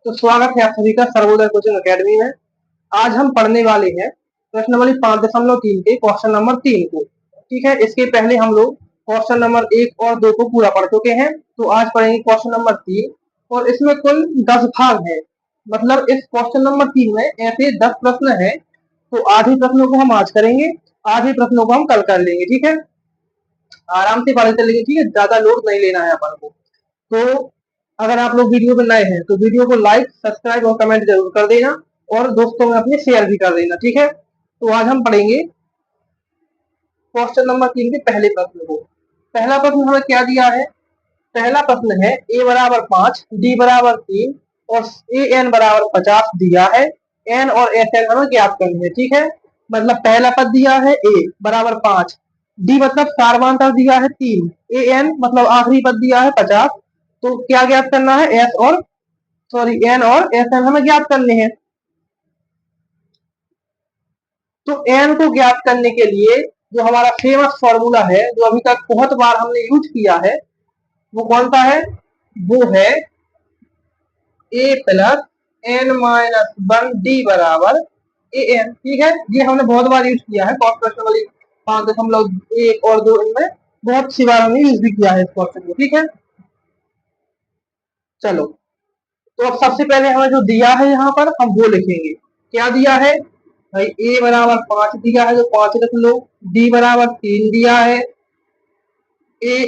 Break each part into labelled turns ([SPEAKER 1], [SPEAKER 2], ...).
[SPEAKER 1] तो स्वागत है आप सभी का सर्वोदय कोचिंग अकेडमी में। आज हम पढ़ने वाले हैं प्रश्न नंबर 5.3 के क्वेश्चन नंबर 3 को। ठीक है, इसके पहले हम लोग क्वेश्चन नंबर 1 और 2 को पूरा पढ़ चुके हैं। तो आज पढ़ेंगे क्वेश्चन नंबर 3 और इसमें कुल 10 भाग है। मतलब इस क्वेश्चन नंबर 3 में ऐसे 10 प्रश्न है। तो आधे प्रश्नों को हम आज करेंगे, आधे प्रश्नों को हम कल कर लेंगे। ठीक है, आराम से पढ़ते चलेंगे। ठीक है, ज्यादा लोड नहीं लेना है अपन को। तो अगर आप लोग वीडियो में नए हैं तो वीडियो को लाइक, सब्सक्राइब और कमेंट जरूर कर देना और दोस्तों में अपने शेयर भी कर देना। ठीक है, तो आज हम पढ़ेंगे क्वेश्चन नंबर 3 के पहले प्रश्न को। पहला प्रश्न हमें क्या दिया है? पहला प्रश्न है a बराबर 5, d बराबर 3 और an बराबर 50 दिया है। n और sn हमें ज्ञात करनी है। ठीक है, मतलब पहला पद दिया है a बराबर 5, d मतलब सार्वधातुक दिया है 3, an मतलब आखिरी पद दिया है 50। तो क्या ज्ञात करना है? एन और sn हमें ज्ञात करने हैं। तो n को ज्ञात करने के लिए जो हमारा फेमस फॉर्मूला है, जो अभी तक बहुत बार हमने यूज किया है, वो कौन सा है? वो है a plus n minus 1 d बराबर an। ठीक है, ये हमने बहुत बार यूज किया है। क्वेश्चन वाली 5.1 और 2 इनमें बहुत सी बार हमने यूज भी किया है इस क्वेश्चन को। ठीक है, चलो तो अब सबसे पहले हमें जो दिया है यहाँ पर हम वो लिखेंगे। क्या दिया है भाई? a बराबर 5 दिया है, जो 5 लिख लो। d बराबर 3 दिया है,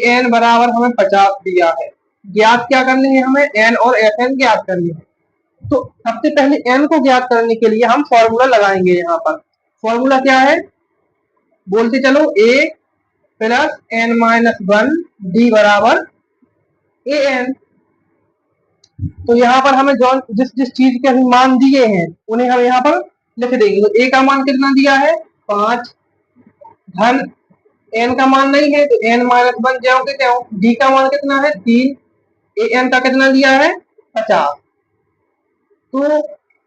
[SPEAKER 1] an बराबर हमें 50 दिया है। ज्ञात क्या करनी है हमें? n और sn ज्ञात करनी है। तो सबसे पहले n को ज्ञात करने के लिए हम फॉर्मूला लगाएंगे। यहाँ पर फॉर्मूला क्या है? बोलते चलो, a plus n minus 1 d बराबर an। तो यहाँ पर हमें जो जिस जिस चीज के अभी मान दिए हैं उन्हें हम यहाँ पर लिख देंगे। तो a का मान कितना दिया है? 5, धन n का मान नहीं है तो n माइनस 1 ज्यों के त्यों। d का मान कितना है? 3, an का कितना दिया है? 50। तो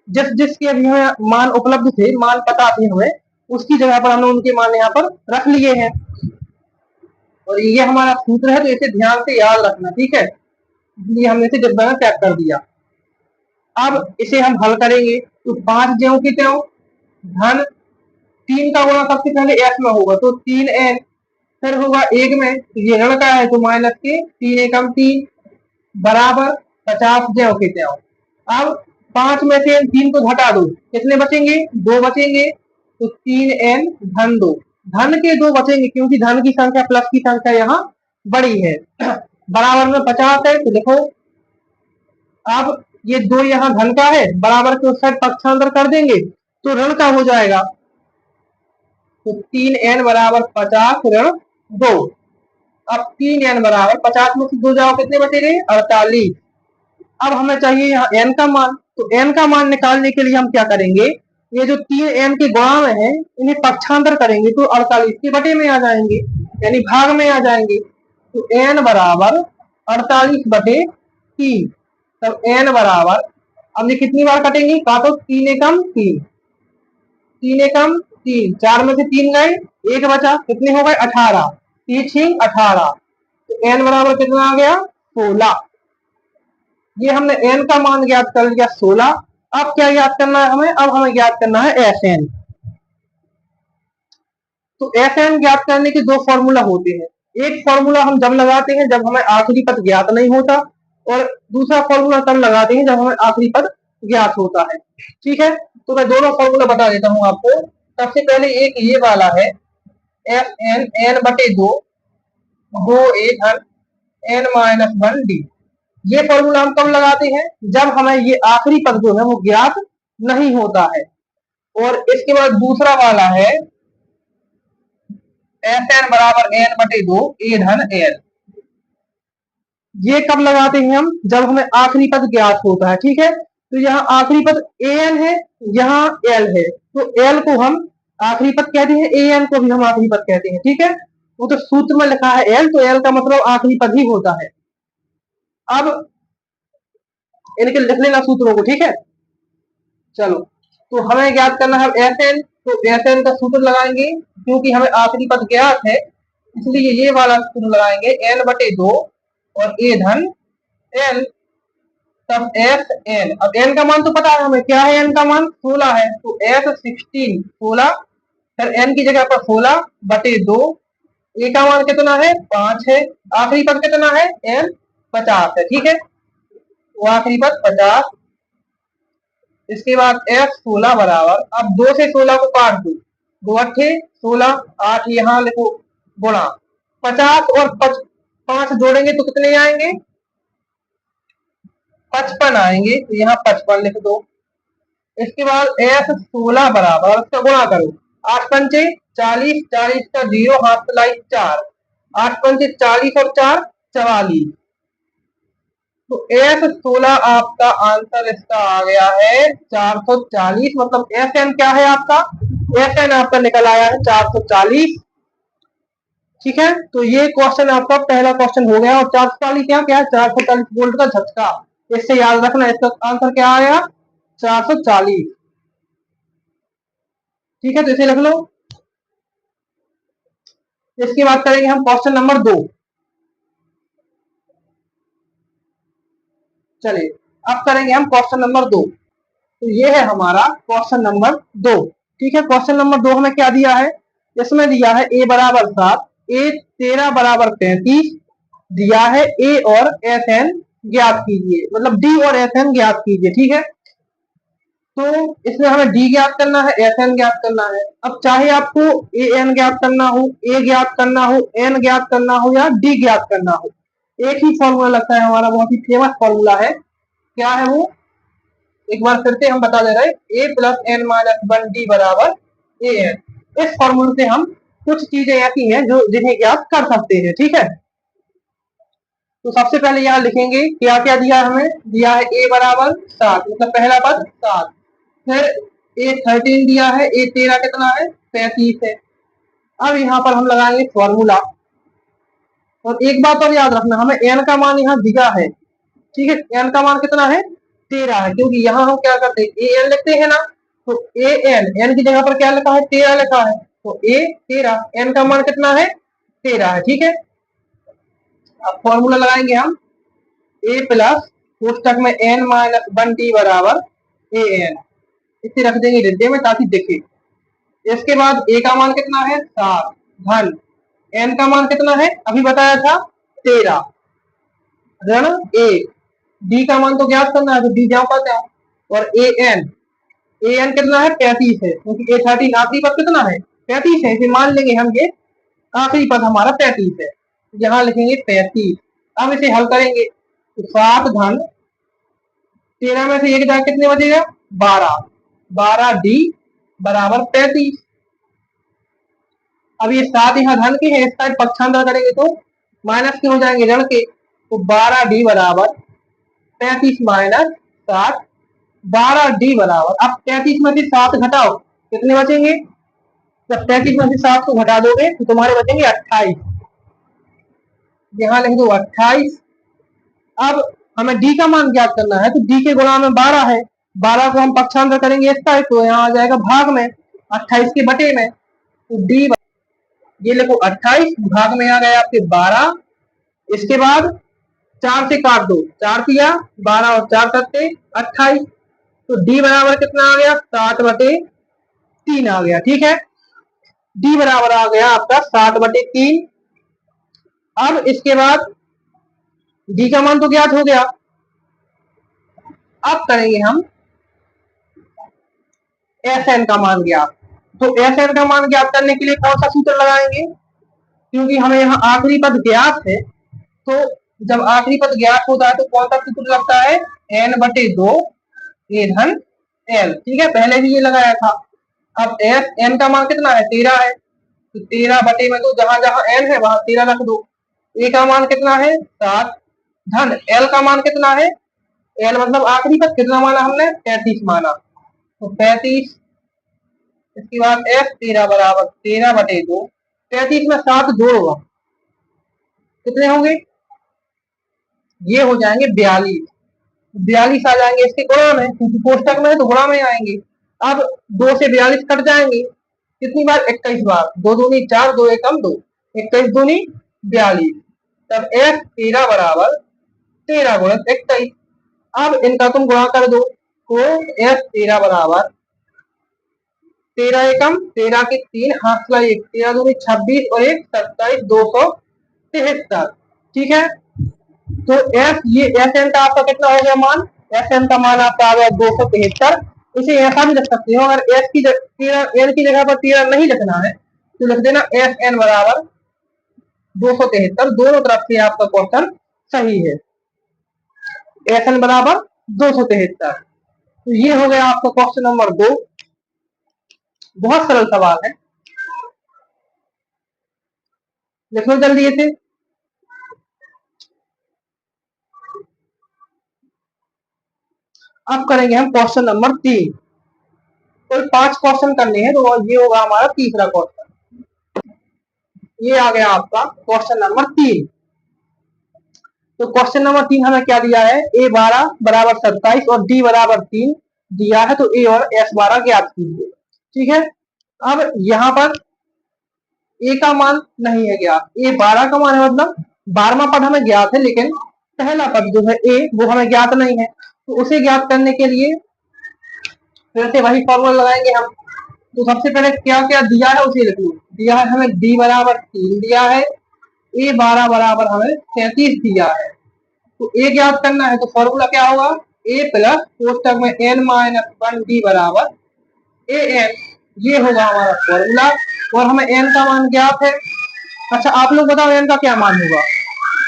[SPEAKER 1] जिस जिसके अभी हमें मान उपलब्ध थे, मान पता थे हमें, उसकी जगह पर हमने उनके मान यहाँ पर रख लिए हैं। और ये हमारा सूत्र है, तो इसे ध्यान से याद रखना। ठीक है, इसलिए हमने इसे डिब्बे में पैक कर दिया। अब इसे हम हल करेंगे। तो 5 ज्यों के त्यों, धन 3 का गुणा सबसे पहले s में होगा तो 3n, फिर होगा 1 में, तो ये ऋण का है तो माइनस के 3 एकम 3 बराबर 50 ज्यों के त्यों। अब 5 में से 3 को घटा दो, कितने बचेंगे? 2 बचेंगे। तो 3n धन 2, धन के 2 बचेंगे क्योंकि धन की संख्या प्लस की संख्या यहाँ बड़ी है। बराबर में 50 है तो लिखो। अब ये 2 यहाँ धन का है, बराबर के उस साइड पक्षांतर कर देंगे तो ऋण का हो जाएगा। तो 3n बराबर 50 ऋण 2। अब 3n बराबर 50 में से 2 जाओ, कितने बचेंगे? 48। अब हमें चाहिए यहाँ n का मान। तो n का मान निकालने के लिए हम क्या करेंगे? ये जो 3n के गुणा में है इन्हें पक्षांतर करेंगे तो 48 के बटे में आ जाएंगे, यानी भाग में आ जाएंगे। तो n बराबर 48 बटे 3। तब n बराबर, अब ये कितनी बार कटेंगे? काटो, 3 एकम 3, 3 एकम 3, 4 में से 3 गए, 1 बचा, कितने हो गए? 18, 3 18। तो n बराबर कितना आ गया? 16। ये हमने n का मान ज्ञात कर लिया 16। अब क्या ज्ञात करना है हमें? अब हमें ज्ञात करना है sn। तो sn ज्ञात करने के 2 फॉर्मूला होते हैं। एक फॉर्मूला हम जब लगाते हैं जब हमें आखिरी पद ज्ञात नहीं होता, और दूसरा फॉर्मूला तब लगाते हैं जब हमें आखिरी पद ज्ञात होता है। ठीक है, तो मैं दोनों फॉर्मूला बता देता हूं आपको। सबसे पहले एक ये वाला है, sn n बटे 2 2a धन n माइनस 1 d। ये फॉर्मूला हम कब लगाते हैं? जब हमें ये आखिरी पद जो है वो ज्ञात नहीं होता है। और इसके बाद दूसरा वाला है sn बराबर n बटे 2 a धन l। ये कब लगाते हैं हम? जब हमें आखिरी पद ज्ञात होता है। ठीक है, तो यहाँ आखिरी पद an है, यहाँ l है, तो l को हम आखिरी पद कहते हैं, an को भी हम आखिरी पद कहते हैं। ठीक है, वो तो सूत्र में लिखा है l, तो l का मतलब आखिरी पद ही होता है। अब इनके लिख लेना सूत्रों को। ठीक है, चलो तो हमें ज्ञात करना है sn। तो sn का सूत्र लगाएंगे, क्योंकि हमें आखिरी पद ज्ञात है इसलिए ये वाला सूत्र लगाएंगे, n बटे 2 और a धन l। तब एस एन, अब एन का मान तो पता है हमें, क्या है एन का मान 16 है, तो एस 16 16, फिर एन की जगह पर 16/2, ए का मान कितना है 5 है, आखिरी पद कितना है एन 50 है, ठीक है, वो आखिरी पद 50। इसके बाद एफ 16 बराबर, अब 2 से 16 को काट दो, 2 अट्ठे 16, 8 यहाँ लिखो गुणा 50 और 5 जोड़ेंगे तो कितने आएंगे 55 आएंगे, तो यहाँ 55 लिख दो। इसके बाद एफ 16 बराबर, इसका गुणा करो, 8 पंचे 40, 40 का 0 हाथ लाई 4, 8 पंचे 40 और 4 44, तो एफ 16 आपका आंसर इसका आ गया है 440, मतलब एफ एन क्या है आपका, एफ एन आपका निकल आया है 440, ठीक है। तो ये क्वेश्चन आपका पहला क्वेश्चन हो गया, और 440 क्या क्या 440 वोल्ट का झटका, इससे याद रखना, इसका आंसर क्या आया 440, ठीक है, तो इसे लिख लो। इसकी बात करेंगे हम क्वेश्चन नंबर 2, चलिए अब करेंगे हम क्वेश्चन नंबर 2, तो ये है हमारा क्वेश्चन नंबर 2, ठीक है। क्वेश्चन नंबर 2 हमें क्या दिया है, इसमें दिया है ए बराबर 7, ए 13 बराबर 35, दिया है ए और एस एन ज्ञात कीजिए, मतलब डी और एस एन ज्ञात कीजिए, ठीक है। तो इसमें हमें डी ज्ञात करना है, एस एन ज्ञात करना है। अब चाहे आपको ए एन ज्ञात करना हो, ए ज्ञात करना हो, एन ज्ञात करना हो, या डी ज्ञात करना हो, एक ही फॉर्मूला लगता है हमारा, बहुत ही फेमस फॉर्मूला है, क्या है वो, एक बार फिर से हम बता दे रहे, ए प्लस एन माइनस 1 डी बराबर ए एन। इस फॉर्मूले से हम कुछ चीजें ऐसी हैं जो जिन्हें ज्ञात कर सकते हैं, ठीक है। तो सबसे पहले यहाँ लिखेंगे क्या क्या दिया है हमें, दिया है ए बराबर 7, मतलब पहला पद 7, फिर ए 13 दिया है, ए 13 कितना है 35 है। अब यहाँ पर हम लगाएंगे फॉर्मूला, और एक बात और याद रखना, हमें एन का मान यहाँ दिया है, ठीक है, एन का मान कितना है 13 है, क्योंकि यहाँ हम क्या करते हैं ए एन लिखते हैं ना, तो ए एन, एन की जगह पर क्या लिखा है 13 लिखा है, तो ए 13, एन का मान कितना है 13 है, ठीक है। अब फॉर्मूला लगाएंगे हम, ए प्लस कोष्टक में एन माइनस 1 टी बराबर ए एन, इसे रख देंगे हृदय में ताकि दिखे। इसके बाद ए का मान कितना है 7 धन, एन का मान कितना है अभी बताया था 13 ऋण 1, डी का मान तो ज्ञात करना है, तो डी जाओ पाते हैं, और ए एन कितना है 35 है, क्योंकि ए 13 आखिरी पद कितना है 35 है, इसे मान लेंगे हम, ये आखिरी पद हमारा 35 है, यहाँ लिखेंगे 35। अब इसे हल करेंगे, तो 7 धन 13 में से एक जाकर कितने बचेगा 12, 12 डी बराबर 35। अब ये 7 यहाँ धन के है, इसका पक्षांतर करेंगे तो माइनस के हो जाएंगे ऋण के, तो 12 डी बराबर 35 माइनस 7, 12 डी बराबर, अब 33 में से 7 घटाओ कितने बचेंगे, जब 33 में से 7 को घटा दोगे तो तुम्हारे बचेंगे 28, यहाँ लिख दो 28। अब हमें डी का मान ज्ञात करना है, तो डी के गुणा में 12 है, 12 को हम पक्षांतर करेंगे इसका, तो यहाँ आ जाएगा भाग में 28 के बटे में, तो डी ये लिखो 28 भाग में आ गया आपके 12। इसके बाद 4 से काट दो, 4 किया 12 और 4 सत्ते 28, तो डी बराबर कितना आ गया 7/3 आ गया, ठीक है, डी बराबर आ गया आपका 7/3। अब इसके बाद डी का मान तो ज्ञात हो गया, अब करेंगे हम एस एन का मान ज्ञात। तो एस एन का मान ज्ञात करने के लिए कौन सा सूत्र लगाएंगे, क्योंकि हमें यहाँ आखिरी पद ज्ञात है, तो जब आखिरी पद ज्ञात होता है तो कौन सा सूत्र लगता है n/2 ए धन एल, ठीक है, पहले भी ये लगाया था। अब एस एन का मान कितना है 13 है, तो 13/2, जहां जहां एन है वहां 13 रख दो। ए का मान कितना है 7 धन एल का मान कितना है, एल मतलब आखिरी पद कितना माना हमने 35 माना, तो 35। इसके बाद एफ 13 बराबर 13/2, 35 में 7 जोड़ोगा कितने होंगे, ये हो जाएंगे 42, 42 आ जाएंगे इसके गुणा में, क्योंकि कोष्टक में है तो गुणा में आएंगे। अब 2 से 42 कट जाएंगे कितनी बार 21 बार, 2 दूनी 4, 2 एकम 2, 21 दूनी 42, तब एफ 13 बराबर 13 गुणित 21, अब इनका तुम गुणा कर दो तो S13 बराबर 13 एकम 13 के 3 हाथ ला 1 13 दूनी 26 और 1 27 273। ठीक है, तो ये एस एन का आपका कितना हो गया मान, एस एन का मान आपका आ गया 273। इसे ऐसा भी लिख सकते हो, अगर एस की एन की जगह पर 13 नहीं लिखना है तो लिख देना एस एन बराबर 273। दोनों तरफ से आपका क्वेश्चन सही है, एस एन बराबर 273। तो ये हो गया आपका क्वेश्चन नंबर 2। बहुत सरल सवाल है, लिख लो जल्दी से। अब करेंगे हम क्वेश्चन नंबर 3। कोई 5 क्वेश्चन करने हैं तो ये होगा हमारा तीसरा क्वेश्चन। ये आ गया आपका क्वेश्चन नंबर 3। तो क्वेश्चन नंबर 3 हमें क्या दिया है, A12 बराबर 27 और D बराबर 3 दिया है, तो A और S12 ज्ञात कीजिए। ठीक है, अब यहाँ पर A का मान नहीं है ज्ञात, A12 का मान है, मतलब 12वां पद हमें ज्ञात है, लेकिन पहला पद जो है A वो हमें ज्ञात नहीं है। तो उसे ज्ञात करने के लिए फिर से वही फॉर्मूला लगाएंगे हम। तो सबसे पहले क्या क्या दिया है उसे लिख लो। दिया है हमें D बराबर 3 दिया है, A12 बराबर हमें 33 दिया है। तो ए ज्ञात करना है तो फॉर्मूला क्या होगा, ए प्लस कोष्टक में n माइनस 1 डी बराबर ए एन। ये होगा हमारा फॉर्मूला, और हमें n का मान ज्ञात है। अच्छा आप लोग बताओ n का क्या मान होगा,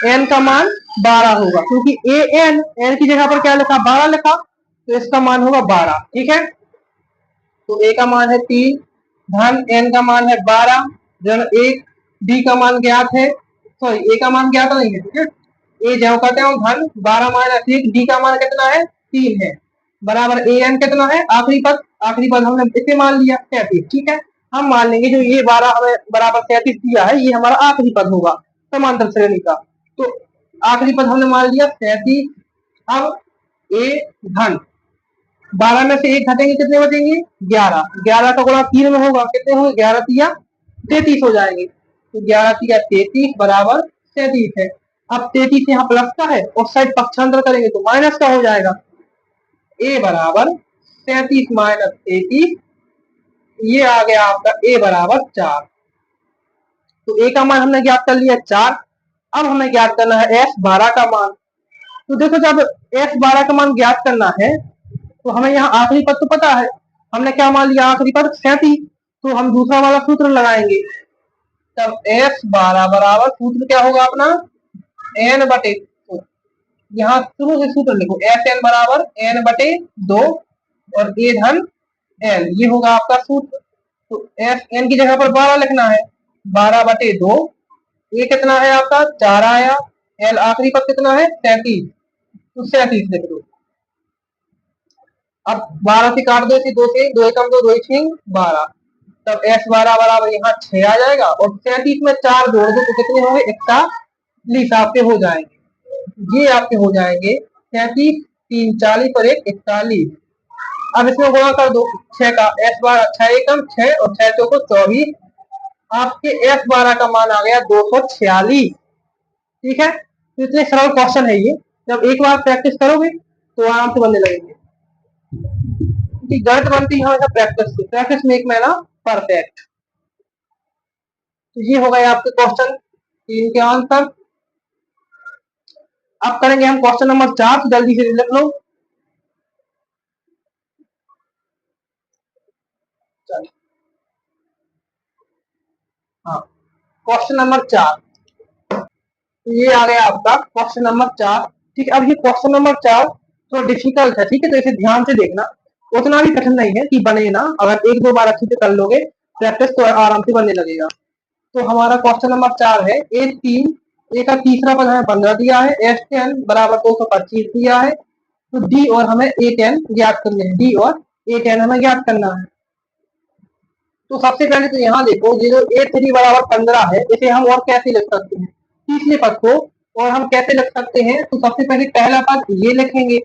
[SPEAKER 1] n का मान 12 होगा, क्योंकि ए एन n की जगह पर क्या लिखा 12 लिखा, तो इसका मान होगा 12। ठीक है, तो ए का मान है 3 धन n का मान है 12 धन 1, डी का मान ज्ञात है, सॉरी ए का मान ज्ञात नहीं है। ठीक है, ए जो कहते हैं धन 12 माइनस 1, डी का मान कितना है 3 है, बराबर ए एन कितना है आखिरी पद हमने इसे मान लिया 33। ठीक है, हम मान लेंगे जो ये 12 हमें बराबर 33 दिया है ये हमारा आखिरी पद होगा समांतर श्रेणी का। तो आखिरी पद हमने मान लिया 33। अब ए धन 12 में से 1 घटेंगे कितने बचेंगे 11, 11 का गुणा 3 में होगा, कितने होंगे 11 तिया 33 हो जाएंगे। तो 11 तिया 33 बराबर 33 है। अब 33 यहाँ प्लस का है और साइड पक्षांतर करेंगे तो माइनस का हो जाएगा। ए बराबर 33 माइनस 33, ये आ गया आपका ए बराबर 4। तो ए का मान हमने ज्ञात कर लिया 4। अब हमें ज्ञात करना है S12 का मान। तो देखो जब S12 का मान ज्ञात करना है तो हमें यहाँ आखिरी पद तो पता है, हमने क्या मान लिया आखिरी पद 37, तो हम दूसरा वाला सूत्र लगाएंगे। तब S12 बराबर सूत्र क्या होगा अपना n बटे, यहाँ शुरू से सूत्र लिखो एस एन बराबर n बटे 2 और ए धन एल, ये होगा आपका सूत्र। तो एस एन की जगह पर 12 लिखना है, 12 बटे 2, ये कितना है आपका 4 आया, एल आखिरी पद कितना है 37, तो 37 लिख दो। अब 12 से काट दो, 2 से 2 एकम 2 2 6 12, तब S12 बराबर यहाँ 6 आ जाएगा, और 37 में 4 जोड़ दो तो कितने होंगे 41 आपके हो जाएंगे। ये आपके हो जाएंगे 37 3 40 और 1 41। अब इसमें गुणा कर दो 6 का, S12 6 एकम 6 और 6 चौको 24, आपके S12 का मान आ गया 246। ठीक है, तो इतने सरल क्वेश्चन है ये, जब एक बार प्रैक्टिस करोगे तो आराम से बनने लगेंगे। गणित बनती है हमेशा प्रैक्टिस से, प्रैक्टिस मेक मैन परफेक्ट। तो ये हो गए आपके क्वेश्चन 3 के आंसर। अब करेंगे हम क्वेश्चन नंबर 4, तो जल्दी से लिख लो। हाँ, क्वेश्चन नंबर 4, ये आ गया आपका क्वेश्चन नंबर 4। ठीक है, अब ये क्वेश्चन नंबर 4 थोड़ा डिफिकल्ट है, ठीक है, तो इसे ध्यान से देखना, उतना भी कठिन नहीं है कि बने ना, अगर एक दो बार अच्छे से कर लोगे प्रैक्टिस तो आराम से बनने लगेगा। तो हमारा क्वेश्चन नंबर 4 है, ए का तीसरा पद हमें 15 दिया है, S10 बराबर 225 दिया है, तो डी और हमें A10 ज्ञात करना है, डी और A10 हमें ज्ञात करना है। तो सबसे पहले तो यहाँ देखो ये जो A3 बराबर 15 है, इसे हम और कैसे लिख सकते हैं तीसरे पद को, और हम कैसे लिख सकते हैं, तो सबसे पहले पहला पद ये लिखेंगे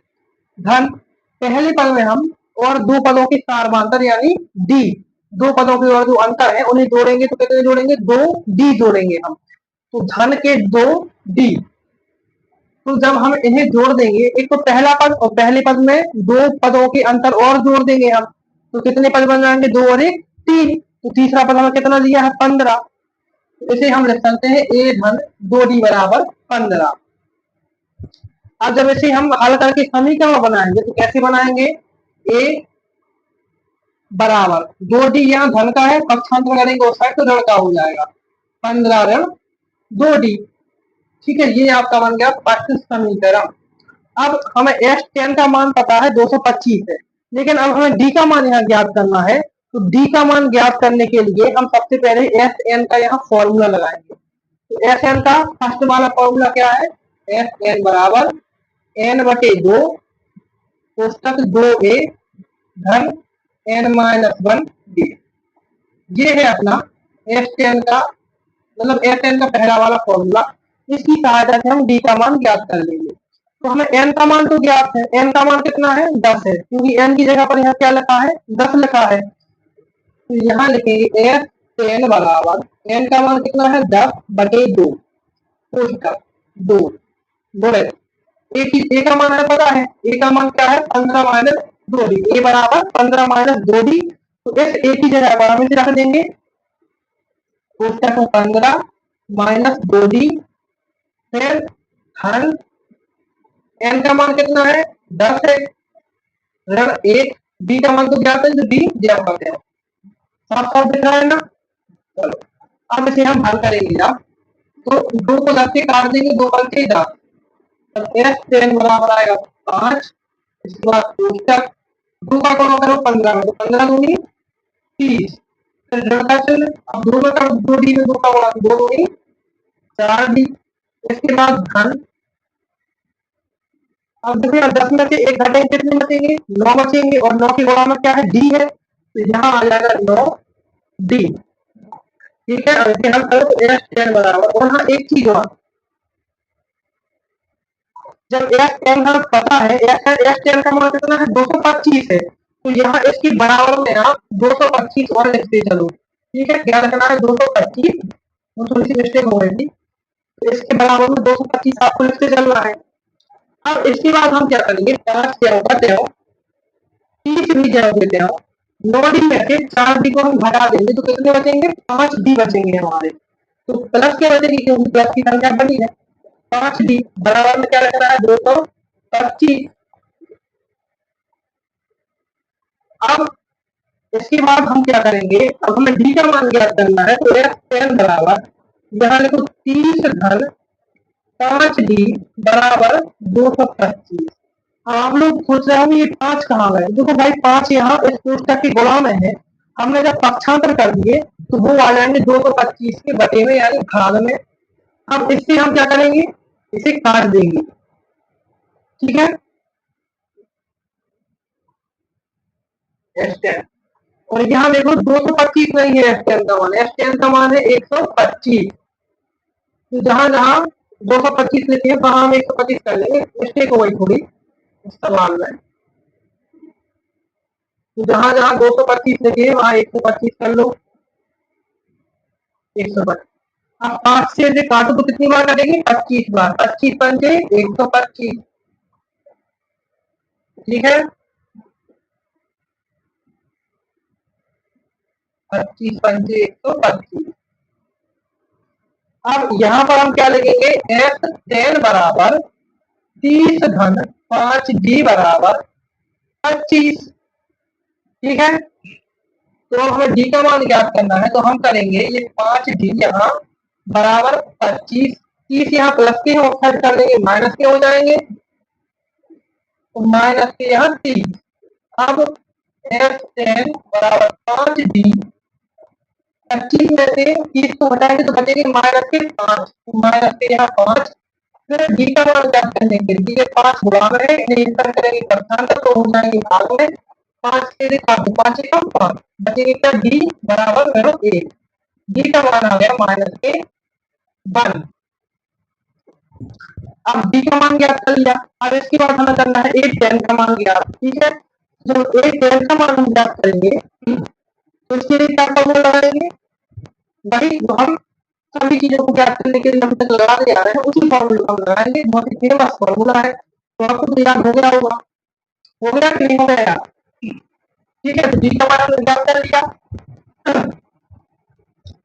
[SPEAKER 1] धन पहले पद में हम और दो पदों के सारवांतर यानी डी, दो पदों के और जो अंतर है उन्हें जोड़ेंगे तो कितने जोड़ेंगे 2 डी जोड़ेंगे हम, तो धन के 2 डी। तो जब हम इन्हें जोड़ देंगे, एक तो पहला पद और पहले पद में दो पदों के अंतर और जोड़ देंगे हम, तो कितने पद बन जाएंगे, 2 और 1 3। तो तीसरा पद हमें कितना दिया है, 15। तो इसे हम लिख सकते हैं a धन 2d बराबर 15। अब जब इसे हम हल करके समीकरण बनाएंगे तो कैसे बनाएंगे, a बराबर 2d, यहाँ धन का है, पक्षांतर करेंगे उस साइड तो ऋण का हो जाएगा, 15 ऋण 2d। ठीक है, ये आपका बन गया फर्स्ट समीकरण। अब हमें एस टेन का मान पता है 225 है, लेकिन अब हमें डी का मान यहाँ ज्ञात करना है। तो डी का मान ज्ञात करने के लिए हम सबसे पहले एस एन का यहाँ फॉर्मूला लगाएंगे। तो एस एन का फर्स्ट वाला फॉर्मूला क्या है, एस एन बराबर एन बटे 2 कोष्टक 2a धन एन माइनस 1 डी। ये है अपना एस टेन का, मतलब एस एन का पहला वाला फॉर्मूला। इसकी सहायता से हम डी का मान ज्ञात कर लेंगे। तो हमें एन का मान तो ज्ञात है, एन का मान कितना है, 10 है, क्योंकि एन की जगह पर यहाँ क्या लिखा है, 10 लिखा है। तो यहाँ लिखेंगे एस टेन बराबर एन का मान कितना है, 10 बटे 2 कोष्टक 2 गुणे ए का मान है पता है, ए का मान क्या है, 15 माइनस 2d, ए बराबर 15 माइनस 2d। तो इस ए की जगह पर हम इसे रख देंगे कोष्टक 15 माइनस 2d, फिर धन एन का मान कितना है, 10 है, ऋण 1, डी का मान तो ज्ञात है, तो डी ज्ञात करते हैं, साफ साफ दिख रहा है ना। चलो अब इसे हम हल करेंगे। अब तो 2 को 10 से काट देंगे, 2 बल्कि 10, तब एस टेन बराबर आएगा 5। इसके बाद कोष्टक 2 का गुणा करो 15 में, तो 15 दूनी 30, फिर ऋण का चिन्ह, अब 2 में करो 2d में 2 का गुणा, 2 दूनी 4d। इसके बाद धन, अब देखिए 10 में से 1 घटेंगे, कितने बचेंगे, 9 बचेंगे, और 9 की गुणा में क्या है, डी है, तो यहाँ आ जाएगा 9d। ठीक है, अब इसे हल करो तो एस टेन बराबर, और हाँ एक चीज और, जब एस टेन हमें पता है, एस टेन का मान कितना है, 225 है, तो यहाँ इसकी बराबर में आप 225 और लिखते चलो। ठीक है, क्या रखना है, 225, वो थोड़ी सी मिस्टेक हो गई थी, तो इसके बराबर में 225 आपको लिखते चलना है। अब इसके बाद हम क्या करेंगे, 5 जगह बचे हो, 30 भी जगह देते हो, 9d में से 4d को हम घटा देंगे तो कितने बचेंगे, 5d बचेंगे हमारे। तो प्लस क्या बचेगी, क्योंकि प्लस की संख्या बड़ी है, 5d बराबर में क्या रखना है, 225। अब इसके बाद हम क्या करेंगे, अब हमें डी का मान ज्ञात करना है, तो एस टेन बराबर, यहाँ लिखो 30 धन 5d बराबर 225। आप लोग सोच रहे होंगे ये 5 कहाँ गए, देखो भाई 5 यहाँ इस कोष्टक की गुणा में है, हमने जब पक्षांतर कर दिए तो वो आ जाएंगे 225 के बटे में, यानी भाग में। अब इससे हम क्या करेंगे, इसे काट देंगे। ठीक है, एस टेन, और यहाँ देखो 225 नहीं है, एस टेन का मान, एस टेन का मान है 125। तो जहां जहां 225 लेते हैं वहां हम 125 कर लेंगे, मिस्टेक हो गई थोड़ी इस सवाल में। तो जहां जहां 225 लिखे हैं वहां 125 कर लो, 125। अब 5 से काटो तो कितनी बार कटेंगे, 25 बार, 25 पंजे 125। ठीक है, 25 पंजे 125। अब यहाँ पर हम क्या लिखेंगे, एस टेन बराबर 30 धन 5d बराबर 25। ठीक है, तो हमें डी का मान ज्ञात करना है, तो हम करेंगे ये 5d यहाँ बराबर 25, 30 यहाँ प्लस के हम साइड कर देंगे, माइनस के हो जाएंगे, तो माइनस के यहाँ 30। अब एस टेन बराबर 5d, 25 में से 30 को हटाएंगे तो बचेंगे माइनस के 5, तो माइनस के यहाँ 5। फिर डी का मान ज्ञात करने के लिए ये 5 गुणा में है, इन्हें इंटर करेंगे पक्षांतर तो हो जाएंगे भाग में, 5 के 5 कम 5 बचेंगे, क्या डी बराबर करो 1, डी का मान आ गया माइनस के 1। अब डी का मान ज्ञात कर लिया, अब इसके बाद हमें करना है ए टेन का मान ज्ञात। ठीक है, जब ए टेन का मान हम ज्ञात करेंगे तो इसके लिए क्या फॉर्मूला लगाएंगे, वही जो हम सभी चीजों को ज्ञात करने के लिए हम तक लगाते आ रहे हैं, उसी फॉर्मूले को हम लगाएंगे। बहुत ही फेमस फॉर्मूला है, तो आपको तो याद हो गया होगा। हो गया कि नहीं हो गया? ठीक है, तो जी का मान हमने ज्ञात कर लिया।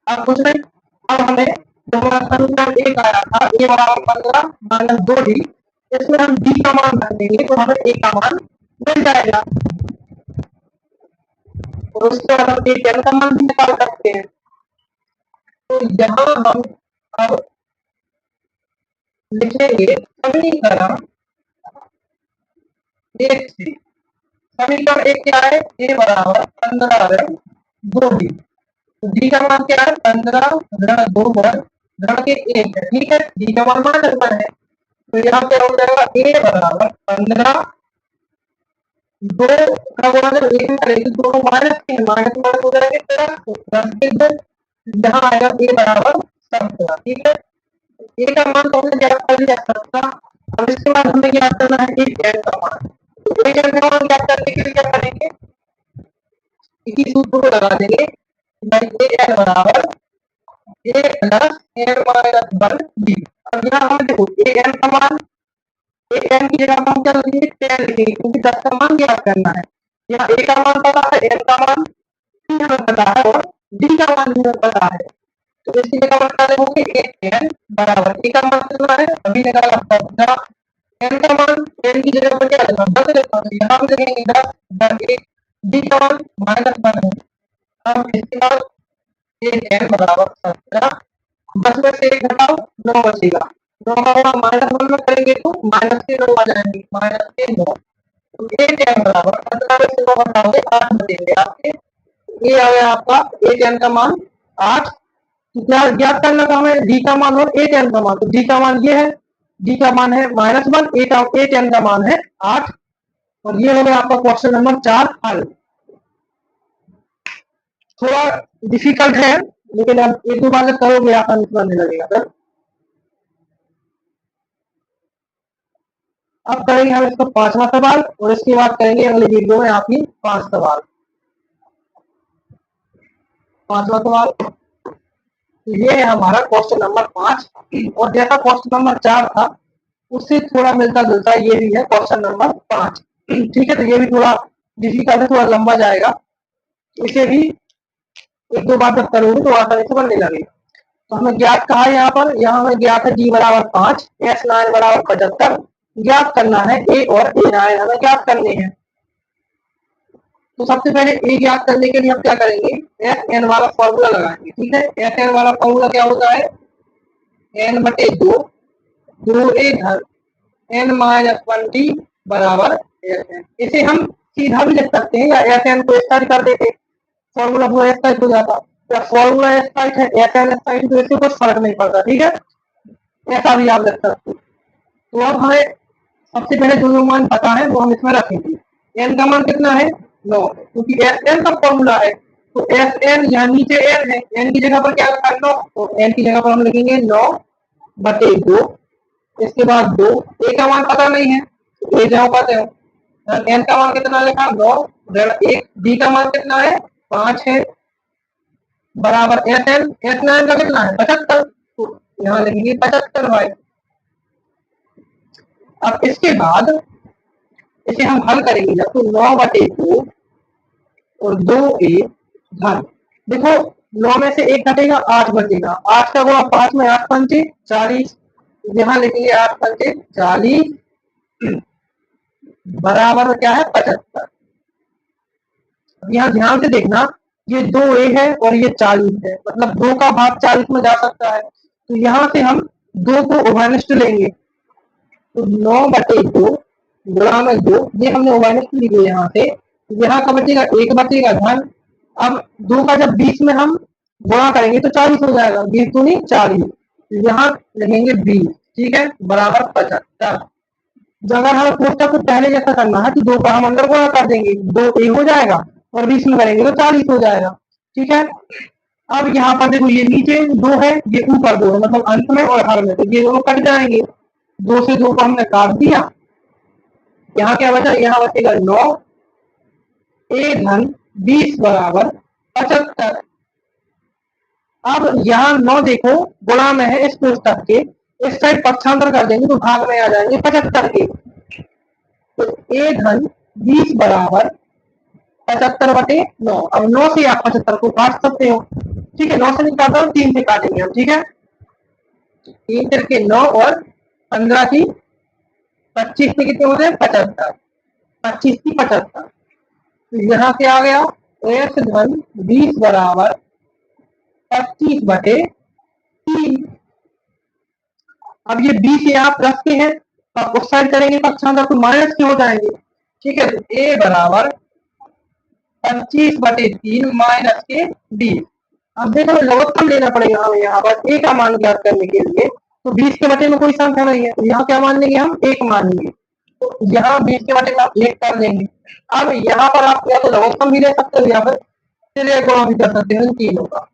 [SPEAKER 1] अब कुछ नहीं, अब हमें जो हमारा समीकरण एक आया था, ए बराबर 15 माइनस 2d, इसमें हम डी का मान रख देंगे तो हमें ए का मान मिल जाएगा। और उसके बाद हम ए एन का मान भी निकाल सकते हैं। तो यहाँ हम अब लिखेंगे समीकरण एक से। समीकरण एक क्या है? ए बराबर 15 ऋण 2d। तो डी का मान क्या है? 15 ऋण 2 ऋण के 1 है। ठीक है, डी का मान -1 है, तो यहाँ पे हो जाएगा ए बराबर 15 2 का गुणा जब 1 में करेंगे, दोनों माइनस के माइनस माइनस हो जाएंगे, 10 के 2, यहाँ आएगा ए बराबर 17। ठीक है, ए का मान तो हमने ज्ञात कर लिया 17। अब इसके बाद हमें ज्ञात करना है ए एन का मान। तो ए एन का मान ज्ञात करने के लिए क्या करेंगे? इसी सूत्र को लगा देंगे, ए एन बराबर ए प्लस एन माइनस 1 डी। अब यहाँ हमें देखो ए एन का मान, ए एन की जगह हम क्या लिखेंगे? 10 लिखेंगे, क्योंकि 10 का मान ज्ञात करना है। यहाँ ए का मान पता है, एन का मान भी हमें पता है और डी का मान भी हमें पता है। तो इसकी जगह पर क्या लिखोगे? ए एन बराबर ए का मान कितना है? अभी निकाला 15, एन का मान, एन की जगह पर क्या लिखा? 10 लिखा, तो यहाँ भी लिखेंगे 10 10 1, डी का मान -1 है। अब इसके बाद ए एन बराबर 17, 10 में से 1 घटाओ 9 बचेगा, 9 का गुणा -1 में करेंगे तो माइनस के 9 आ जाएंगे, माइनस के 9। तो ए टेन बराबर 15 में से 9 घटाओगे 8 बचेंगे आपके। ये आ गया आपका ए टेन का मान 8। तो क्या ज्ञात करना था हमें? डी का मान और ए टेन का मान। तो डी का मान ये है, डी का मान है -1, ए टेन का मान है 8। और ये हो गया आपका क्वेश्चन नंबर 4 हल। थोड़ा डिफिकल्ट है, लेकिन अब एक दो बार करोगे आसान बनने लगेगा सर। अब करेंगे हम इसका 5वां सवाल, और इसके बाद करेंगे अगले वीडियो में आपकी 5 सवाल। 5वां सवाल, तो ये है हमारा क्वेश्चन नंबर 5। और जैसा क्वेश्चन नंबर 4 था उससे थोड़ा मिलता जुलता ये भी है क्वेश्चन नंबर 5। ठीक है, तो ये भी थोड़ा डिफिकल्ट है, थोड़ा लंबा जाएगा, इसे भी एक दो बार जब करोगे तो आसानी से बनने लगेगा। तो हमें ज्ञात कहा है यहाँ पर, यहाँ हमें ज्ञात है जी बराबर 5, एस 9 बराबर 75। ज्ञात करना है ए और ए 9 हमें ज्ञात करने हैं। तो सबसे पहले ए ज्ञात करने के लिए हम क्या करेंगे? एस एन वाला फॉर्मूला लगाएंगे। ठीक है, एस एन वाला फॉर्मूला क्या होता है? एन बटे 2, 2 ए धन एन माइनस 1 डी बराबर एस एन। इसे हम सीधा भी लिख सकते हैं, या एस एन को स्टाइल कर देते, फॉर्मूला पूरा स्टाइल हो जाता। या फॉर्मूला स्टाइल है, एस एन स्टाइल, तो इससे कुछ फर्क नहीं पड़ता। ठीक है, ऐसा भी आप लिख सकते हैं। तो अब हमें सबसे पहले जो मान पता है वो हम इसमें रखेंगे। एन का मान कितना है? 9, क्योंकि एस एन का फॉर्मूला है। तो एस एन यहाँ नीचे एन है, एन की जगह पर क्या रखा है? 9, तो एन की जगह पर हम लिखेंगे 9 बटे 2। इसके बाद 2, ए का मान पता नहीं है, तो ए जाओ पाते हो। एन का मान कितना लिखा? 9 ऋण 1, डी का मान कितना है? 5 है, बराबर एस एन, एस नाइन का कितना है? 75, तो यहाँ लिखेंगे 75 भाई। अब इसके बाद इसे हम हल करेंगे जब, तो 9 बटे 2 और 2 ए धन, देखो 9 में से 1 घटेगा 8 बचेगा, 8 का गुणा 5 में 8 पंचे 40, यहाँ लिखेंगे 8 पंचे 40 बराबर क्या है? 75। यहाँ ध्यान से देखना, ये 2 ए है और ये 40 है, मतलब 2 का भाग 40 में जा सकता है। तो यहाँ से हम 2 को उभयनिष्ठ लेंगे, तो 9 बटे 2 गुणा में 2, ये हमने उभयनिष्ठ ली है यहाँ से। यहाँ का बचेगा 1 बचेगा धन। अब 2 का जब 20 में हम गुणा करेंगे तो 40 हो जाएगा, 20 दूनी 40, यहाँ लिखेंगे 20। ठीक है, बराबर 75। जब अगर हमें कोष्टक को पहले जैसा करना है, तो 2 का हम अंदर गुणा कर देंगे, 2 ए हो जाएगा, और 20 में करेंगे तो 40 हो जाएगा। ठीक है, अब यहाँ पर देखो ये नीचे 2 है, ये ऊपर 2 है, मतलब अंत में और हर में, तो ये दोनों कट जाएंगे। 2 से 2 को हमने काट दिया, यहाँ क्या बचा? यहाँ बचेगा 9 ए धन 20 बराबर 75। अब यहाँ 9 देखो गुणा में है इस पुस्तक के, इस साइड पक्षांतर कर देंगे तो भाग में आ जाएंगे 75 के। तो ए धन 20 बराबर 75/9। अब 9 से आप 75 को काट सकते हो, ठीक है। 9 से नहीं काटा, 3 से काटेंगे हम, ठीक है। 3 तिरके 9 और 15 की 25 में कितने होते हैं 75, 25 की 75। तो यहाँ से आ गया एस धन 20 बराबर 25/3। अब ये 20 यहाँ प्लस के हैं, तो आप उस साइड करेंगे पक्षांतर तो माइनस के हो जाएंगे, ठीक है। तो ए बराबर 25/3 माइनस के 20। अब देखो लघुत्तम लेना पड़ेगा हमें यहाँ पर ए का मान ज्ञात करने के लिए। तो 20 के बटे में कोई संख्या नहीं है, तो यहाँ क्या मान लेंगे हम 1 मान लेंगे। तो यहाँ 20 के बटे में आप 1 कर देंगे। अब यहाँ पर आप या तो लघुत्तम भी ले सकते हो या फिर चलिए गुणा भी कर सकते हैं तीनों का,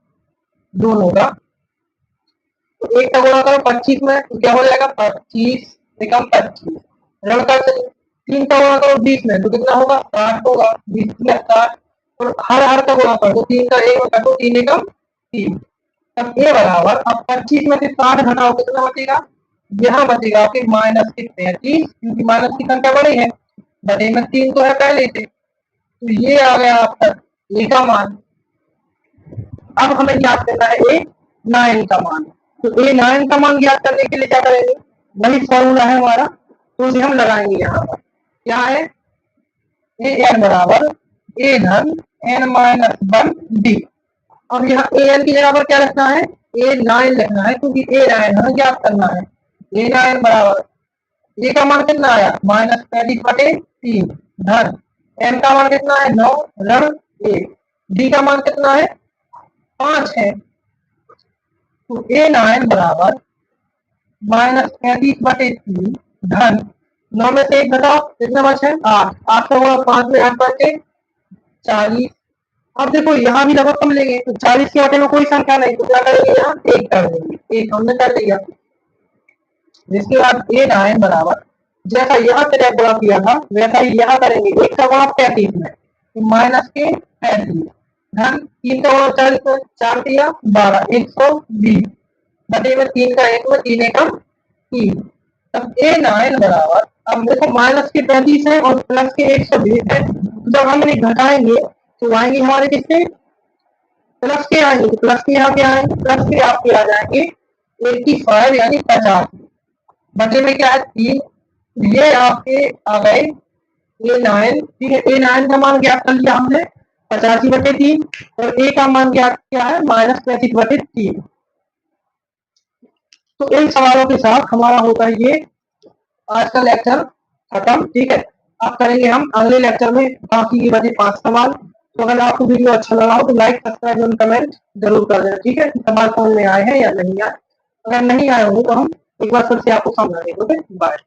[SPEAKER 1] दोनों का। तो 1 का गुणा करो 25 में तो क्या हो जाएगा 25 निकम 25 ऋण कर देंगे। 3 का गुणा करो 20 में तो कितना होगा 60 होगा, 20 में 60। और हर का गुणा कर दो, 3 का 1 में काटो 3 एकम 3। तब ए बराबर, अब 25 में से 60 घटाओ कितना बचेगा, यहाँ बचेगा आपके माइनस के 33, क्योंकि माइनस की संख्या बड़ी है, बटे में 3 तो है पहले से। तो ये आ गया आपका ए का मान। अब हमें ज्ञात करना है ए 9 का मान। तो ए 9 का मान ज्ञात करने के लिए क्या करेंगे, वही फॉर्मूला है हमारा, तो उसे हम लगाएंगे यहाँ पर। क्या है ए एन बराबर ए धन एन माइनस 1 डी। अब यहाँ ए एन की जगह पर क्या लिखना है ए 9 लिखना है, क्योंकि ए 9 हमें ज्ञात करना है। ए 9 बराबर ए का मान कितना आया -35/3 धन एन का मान कितना है 9 ऋण 1, डी का मान कितना है 5 है। तो ए 9 बराबर -35/3 धन 9 में से 1 घटाओ कितना बचे 8, 8 का गुणा 5 में 8 बचे 40। अब देखो यहाँ भी लघुत्तम लेंगे तो 40 के बटे में कोई संख्या नहीं, तो क्या करेंगे यहाँ 1 कर देंगे, 1 हमने कर दिया। जिसके बाद ए 9 बराबर जैसा यहाँ से गुणा किया था वैसा ही यहाँ करेंगे, 1 का गुणा 35 में तो माइनस के 35 धन 3 का गुणा 40 में 4 दिया 12 120 बटे में 3 का 1 में 3 एकम 3। तब ए 9 बराबर, अब देखो माइनस के 35 है और प्लस के 120 है, जब हम इन्हें घटाएंगे तो आएंगे हमारे किससे प्लस के आएंगे, तो प्लस के यहाँ पे आएंगे, प्लस के आपके आ जाएंगे 85 यानी 50 बटे में क्या है 3। ये आपके आ गए ए 9, ठीक है। ए 9 का मान ज्ञात कर लिया हमने 85/3 और ए का मान ज्ञात किया है -35/3। तो इन सवालों के साथ हमारा होता है ये आज का लेक्चर खत्म, ठीक है। अब करेंगे हम अगले लेक्चर में बाकी के बचे 5 सवाल। तो अगर आपको वीडियो अच्छा लगा हो तो लाइक सब्सक्राइब और कमेंट जरूर कर देना, ठीक है। सवाल समझ में आए हैं या नहीं आए, अगर नहीं आए होंगे तो हम एक बार फिर से आपको समझाएंगे। Okay bye.